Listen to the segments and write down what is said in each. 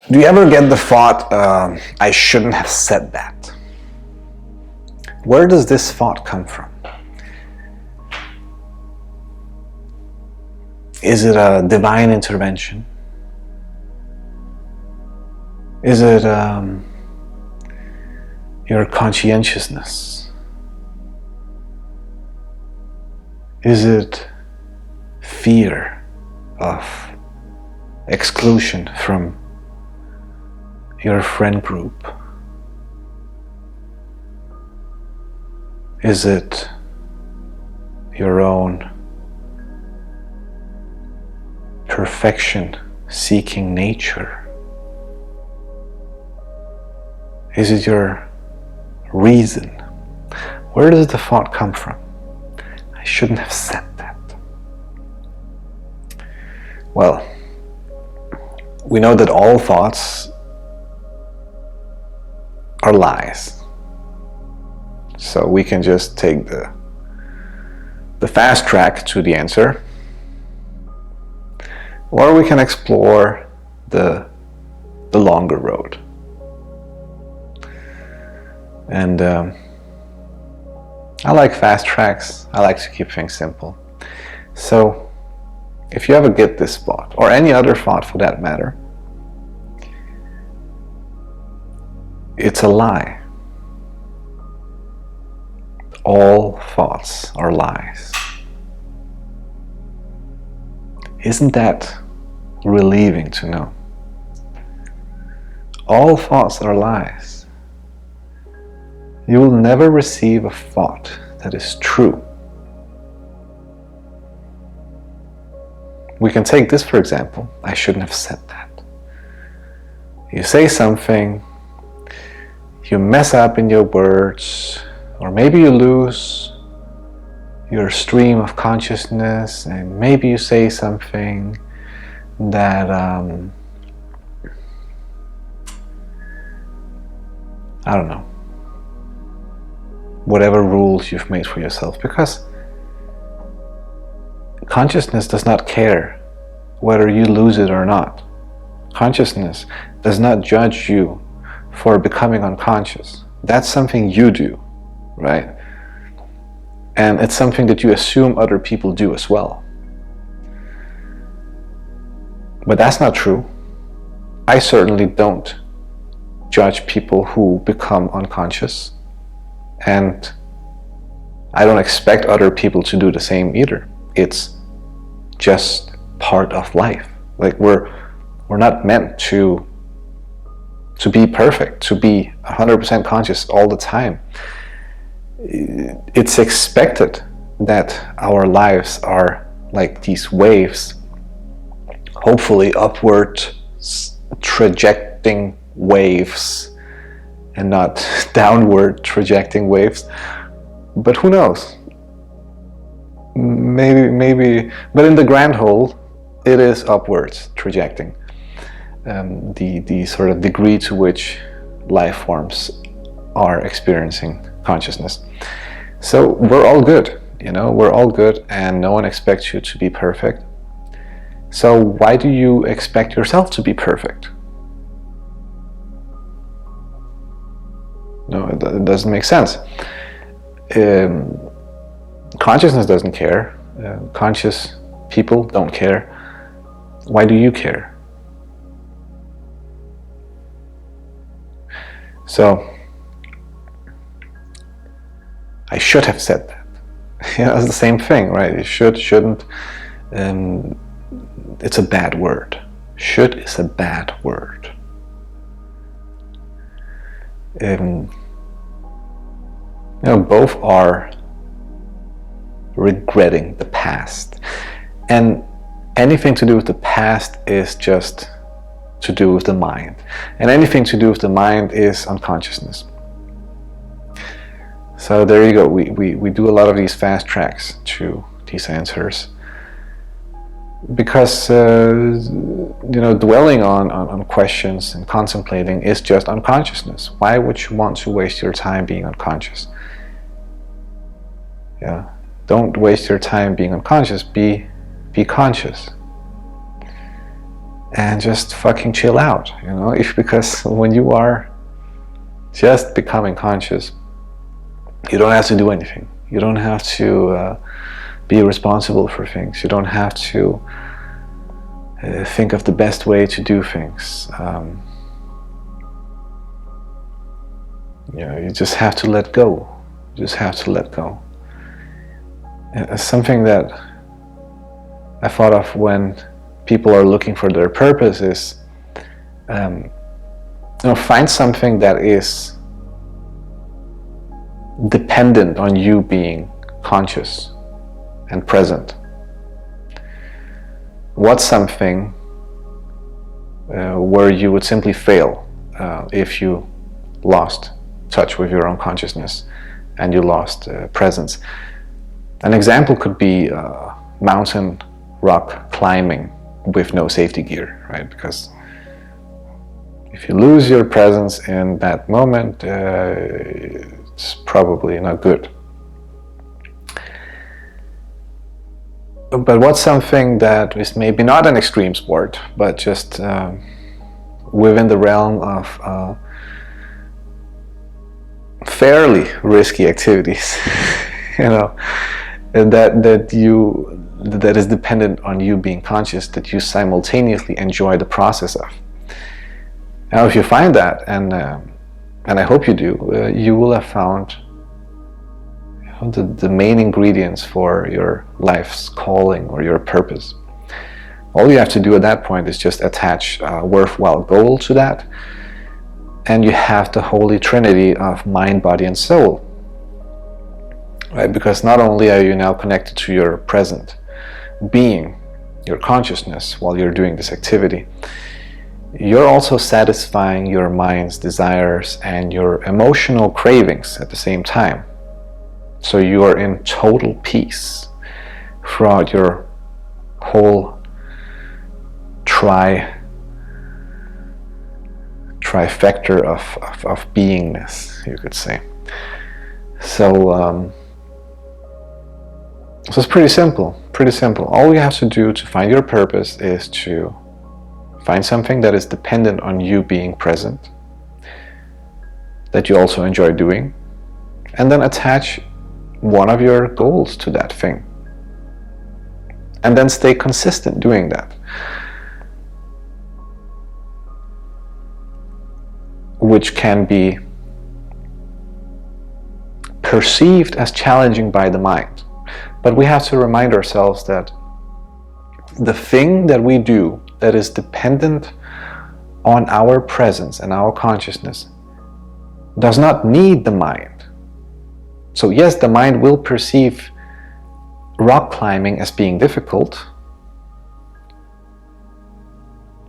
Do you ever get the thought, I shouldn't have said that? Where does this thought come from? Is it a divine intervention? Is it your conscientiousness? Is it fear of exclusion from your friend group? Is it your own perfection-seeking nature? Is it your reason? Where does the thought come from? I shouldn't have said that. Well, we know that all thoughts are lies. So we can just take the fast track to the answer, or we can explore the longer road. And I like fast tracks. I like to keep things simple. So if you ever get this thought, or any other thought for that matter, it's a lie. All thoughts are lies. Isn't that relieving to know? All thoughts are lies. You will never receive a thought that is true. We can take this for example. I shouldn't have said that. You say something, you mess up in your words, or maybe you lose your stream of consciousness, and maybe you say something that I don't know, whatever rules you've made for yourself, because consciousness does not care whether you lose it or not. Consciousness does not judge you for becoming unconscious. That's something you do, right? And it's something that you assume other people do as well. But that's not true. I certainly don't judge people who become unconscious, and I don't expect other people to do the same either. It's just part of life. Like we're not meant to be perfect, to be 100% conscious all the time. It's expected that our lives are like these waves, hopefully upward trajecting waves and not downward trajecting waves. But who knows? Maybe, but in the grand whole, it is upwards trajecting. The sort of degree to which life forms are experiencing consciousness. So we're all good, we're all good, and no one expects you to be perfect. So why do you expect yourself to be perfect? No, it doesn't make sense. Consciousness doesn't care. Conscious people don't care. Why do you care? So, I should have said that. It's the same thing, right? You should, shouldn't. It's a bad word. Should is a bad word. Both are regretting the past, and anything to do with the past is just to do with the mind, and anything to do with the mind is unconsciousness. So there you go. We do a lot of these fast tracks to these answers because dwelling on questions and contemplating is just unconsciousness. Why would you want to waste your time being unconscious? Yeah, don't waste your time being unconscious. Be conscious. and just fucking chill out, because when you are just becoming conscious, you don't have to do anything. You don't have to be responsible for things. You don't have to think of the best way to do things. You just have to let go. You just have to let go. Something that I thought of when people are looking for their purpose is, find something that is dependent on you being conscious and present. What's something where you would simply fail if you lost touch with your own consciousness and you lost presence? An example could be mountain rock climbing with no safety gear, right? Because if you lose your presence in that moment, it's probably not good. But what's something that is maybe not an extreme sport, but just within the realm of fairly risky activities, and that is dependent on you being conscious, that you simultaneously enjoy the process of. Now, if you find that, and I hope you do, you will have found the main ingredients for your life's calling or your purpose. All you have to do at that point is just attach a worthwhile goal to that, and you have the holy trinity of mind, body, and soul. Right? Because not only are you now connected to your present being, your consciousness, while you're doing this activity, you're also satisfying your mind's desires and your emotional cravings at the same time. So you are in total peace throughout your whole trifecta of beingness, you could say. So it's pretty simple. All you have to do to find your purpose is to find something that is dependent on you being present, that you also enjoy doing, and then attach one of your goals to that thing. And then stay consistent doing that. Which can be perceived as challenging by the mind. But we have to remind ourselves that the thing that we do that is dependent on our presence and our consciousness does not need the mind. So yes, the mind will perceive rock climbing as being difficult,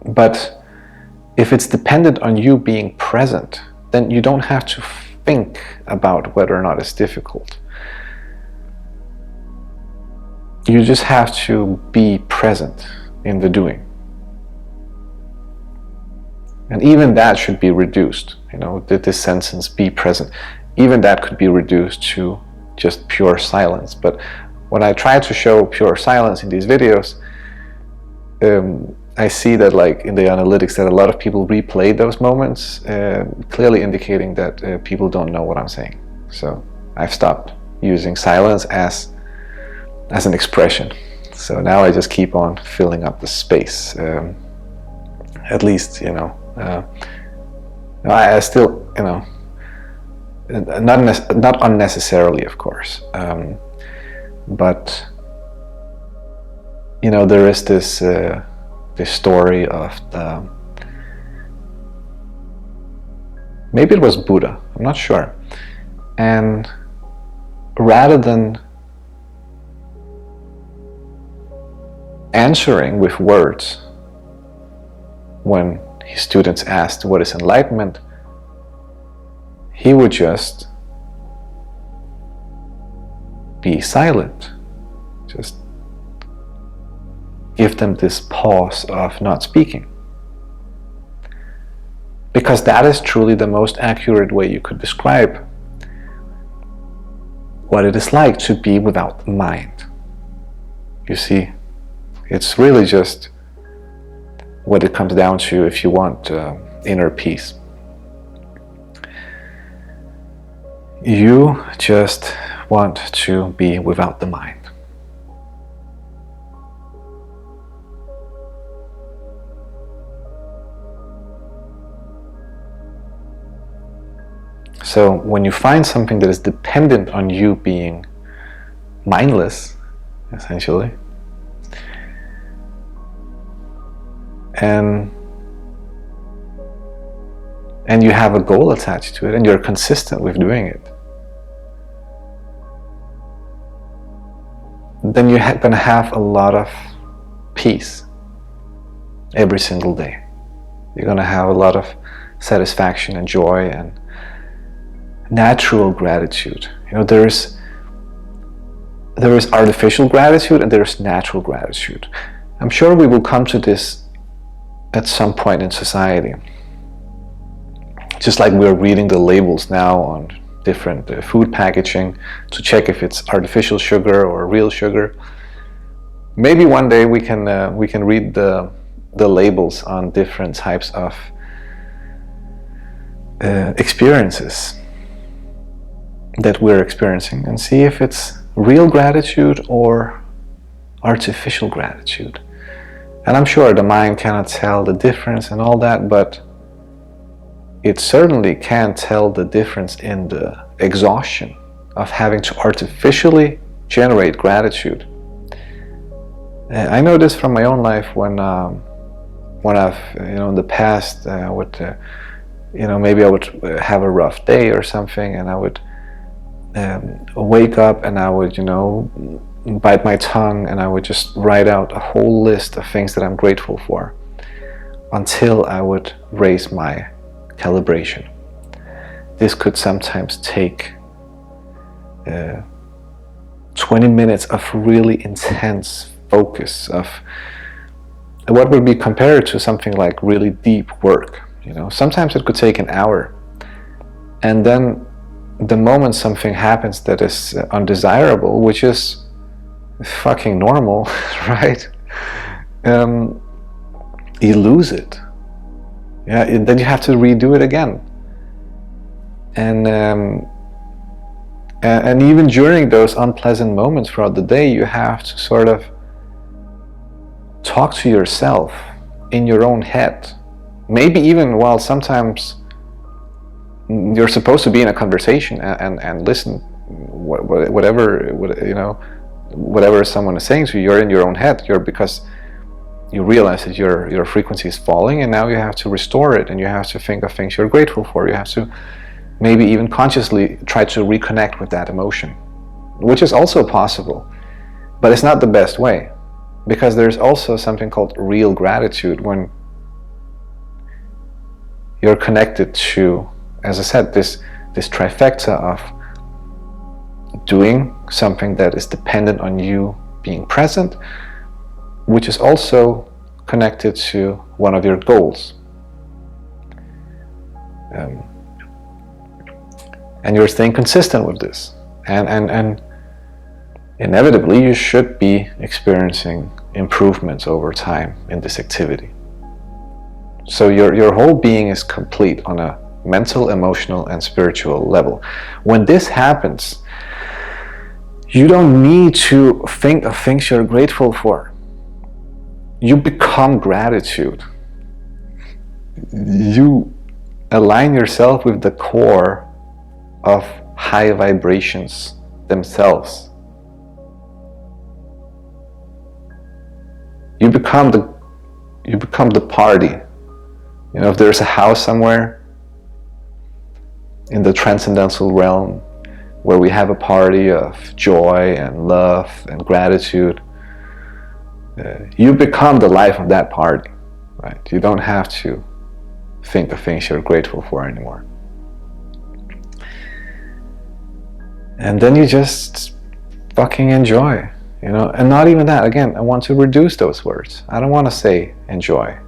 but if it's dependent on you being present, then you don't have to think about whether or not it's difficult. You just have to be present in the doing. And even that should be reduced, this sentence, be present. Even that could be reduced to just pure silence. But when I try to show pure silence in these videos, I see that, like in the analytics, that a lot of people replay those moments, clearly indicating that people don't know what I'm saying. So I've stopped using silence as an expression. So now I just keep on filling up the space. At least, I still, not unnecessarily, of course, but there is this story of maybe it was Buddha, I'm not sure, and rather than answering with words when his students asked what is enlightenment, he would just be silent, just give them this pause of not speaking, because that is truly the most accurate way you could describe what it is like to be without mind. You see, it's really just what it comes down to if you want inner peace. You just want to be without the mind. So when you find something that is dependent on you being mindless, essentially, and you have a goal attached to it, and you're consistent with doing it, then you're going to have a lot of peace every single day. You're going to have a lot of satisfaction and joy and natural gratitude. You know, there is artificial gratitude and there is natural gratitude. I'm sure we will come to this at some point in society. Just like we're reading the labels now on different food packaging to check if it's artificial sugar or real sugar. Maybe one day we can read the labels on different types of experiences that we're experiencing and see if it's real gratitude or artificial gratitude. And I'm sure the mind cannot tell the difference and all that, but it certainly can tell the difference in the exhaustion of having to artificially generate gratitude. I know this from my own life when I've, in the past, would, maybe I would have a rough day or something, and I would wake up and I would, bite my tongue and I would just write out a whole list of things that I'm grateful for until I would raise my calibration. This could sometimes take 20 minutes of really intense focus, of what would be compared to something like really deep work. Sometimes it could take an hour, and then the moment something happens that is undesirable, which is fucking normal, right? You lose it. Yeah, and then you have to redo it again. And even during those unpleasant moments throughout the day, you have to sort of talk to yourself in your own head. Maybe even while sometimes you're supposed to be in a conversation and listen, whatever someone is saying to you, you're in your own head. Because you realize that your frequency is falling, and now you have to restore it, and you have to think of things you're grateful for. You have to maybe even consciously try to reconnect with that emotion, which is also possible, but it's not the best way, because there's also something called real gratitude when you're connected to, as I said, this trifecta of doing something that is dependent on you being present, which is also connected to one of your goals. And you're staying consistent with this. And inevitably you should be experiencing improvements over time in this activity. So your whole being is complete on a mental, emotional, and spiritual level. When this happens, you don't need to think of things you're grateful for. You become gratitude. You align yourself with the core of high vibrations themselves. You become the party. If there's a house somewhere in the transcendental realm where we have a party of joy and love and gratitude, you become the life of that party, right? You don't have to think of things you're grateful for anymore. And then you just fucking enjoy, and not even that. Again, I want to reduce those words. I don't want to say enjoy.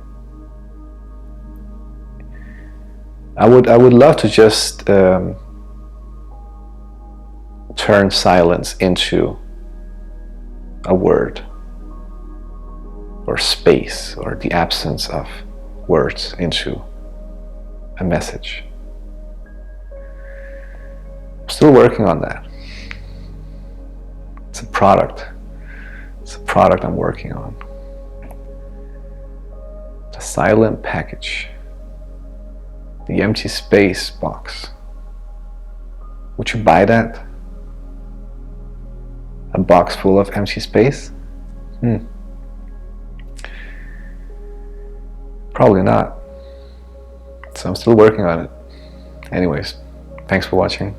I would love to just turn silence into a word. or space or the absence of words into a message. I'm still working on that. It's a product. It's a product I'm working on. The silent package. The empty space box. Would you buy that? A box full of empty space? Probably not. So I'm still working on it. Anyways, thanks for watching.